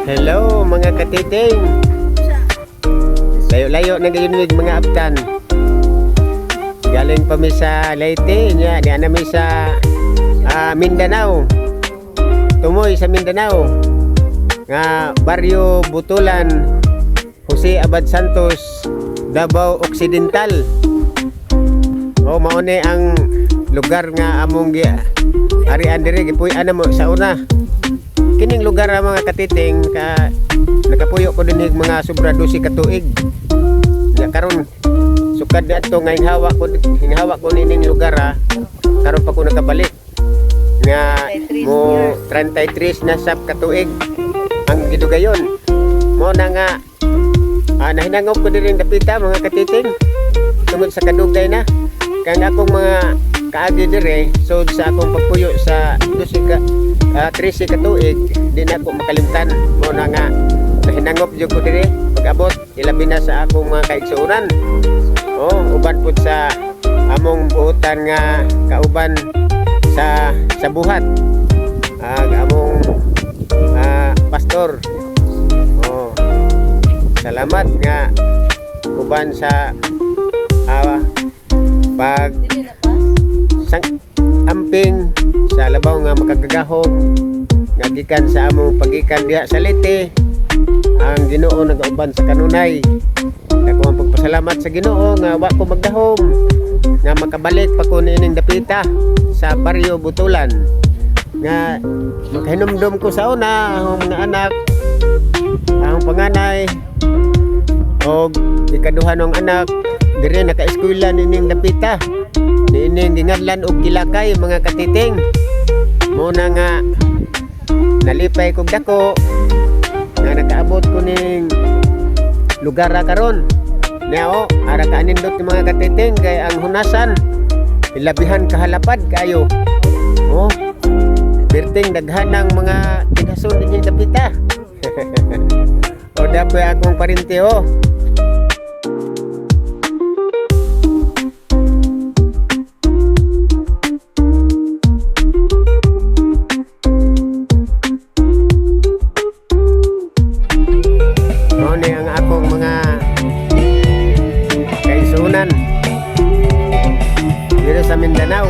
Hello mga katiting. Layo-layo na gayunwig mga abtan. Galing pa mi sa Leyte nya, di na mi sa Mindanao. Tumoy sa Mindanao. Nga Barrio Butulan, Jose Abad Santos, Davao Occidental. O mao ni ang lugar nga among arian diri gipuy-an mo sa una. Kining lugar mga katiting ka nakapuyo ko dinhig mga sobra 12 ka tuig. Ya karon sukad adto nga hinghawa ko nining lugar karon pa ko nakabalik. Nga mo 33 na sab ka tuig ang gidugayon. Mo na nga nahinangop ko diri dapita mga katiting tungod sa kadugay na kang akong mga kaagi dire so sa akong pagpuyo sa 13 ka tuig di na ako makalimtan. Mo na nga nahinangop jud ko dire pag-abot ilabi na sa akong mga kaigsuonan. Uban pud sa among buotan nga kauban sa buhat among pastor. Salamat nga uban sa pag amping sa labaw nga makagagahom nga gikan sa among pagikan diha sa Leyte. Ang Ginoo nagauban sa kanunay. Ako ang pagpasalamat sa Ginoo nga wa ko magdahom nga makabalik pa ko niining dapita sa Barrio Butulan nga makahinumdum ko sa una ang mga anak, ang panganay o ikaduha ng anak dire naka-eskwela nining dapita. Niining gingadlan og Kilakay mga katiting. Muna nga nalipay kog dako nga nakaabot ko ning lugar karon. Nao ara ka anindot ni mga katiting kay ang hunasan ilabihan kahalapad kayo. Birting daghan ng mga tigason nining dapita. O dapoy akong parente dito sa Mindanao.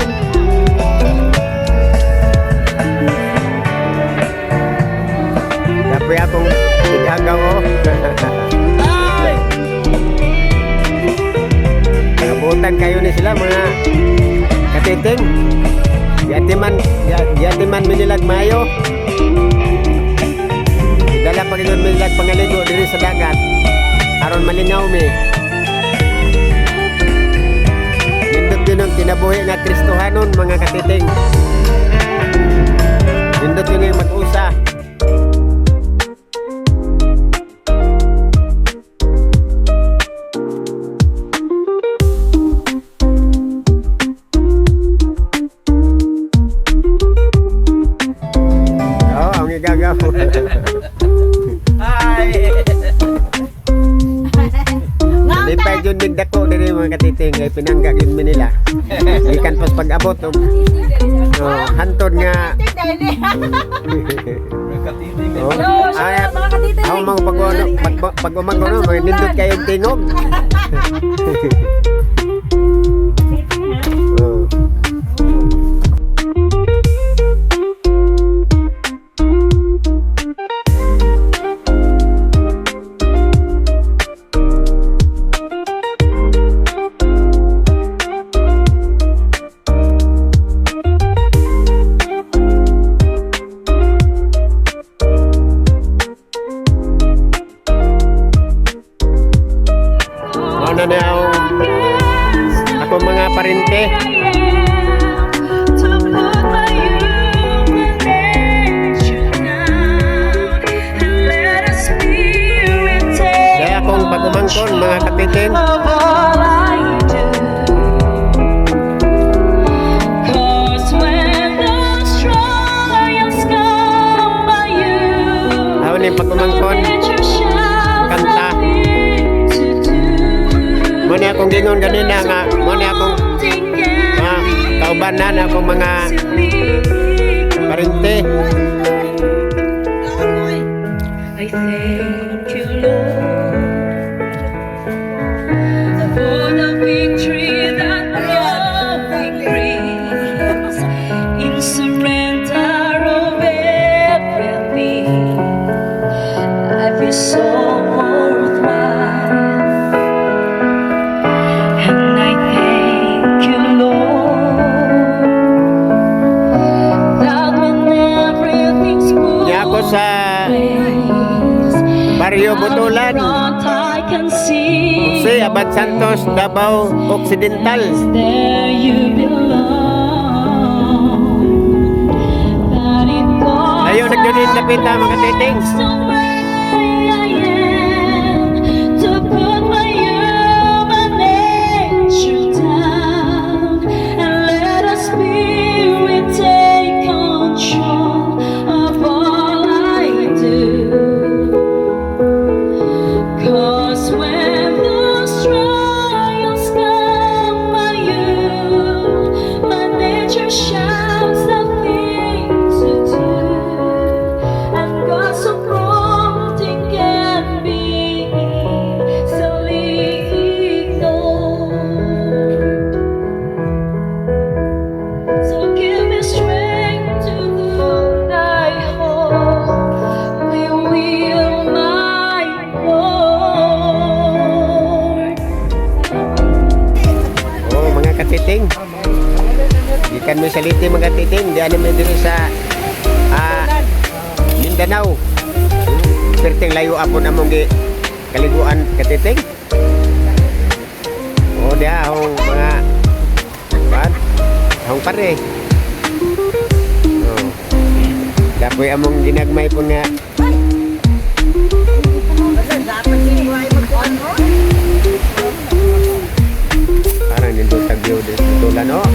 Dapoy akong igagaw nabutan kayo ni sila mga katiting. Yatiman minilag mayo. Dala pa ginoon minilag pangaligo diri sa dagat. Aron malingaw mi. Nindot kinabuhi nga Kristohanon mga katiting. Nindot yun yung mag-usa. Ang igagaw. Hi! Lipay yun din dako diri mga katiting kay pinangga yun mi nila. Ikan pas pag-abot hantod nga ako mga pag-umagono mga nindot kayong tingog. Ako mga parente. Kaya akong pag-umangkon mga katiting. Ako ni pag-umangkon kanta. Muna akong gingon ganina nga, muna akong kaubanan akong mga parente. thank you, Lord, for the victory that glory brings in surrender of everything. Life is so worthwhile, and I thank you, Lord, that when everything's put Niya ako sa Barrio Butulan, I can see Jose Abad Santos, Davao Occidental. there you belong. That it goes Ayaw nagdunin napita mga titings. the way I am, to put my human nature down and let a spirit take control of all I do. 'Cause when those trials come by you, my nature shouts the things to do, and God's so prompting can be easily ignored. So give me strength to do thy holy will, my Lord. Oh, mga katiting. Gikan mo sa liti mga katiting, di ano mo diri sa Mindanao. Perting layo apon among gi kaliguan katiting. Oh, dia hong mga ban. Hong pare. Oh. Dapoy among ginagmay po nga parang nindot tagyo dito tulan oh.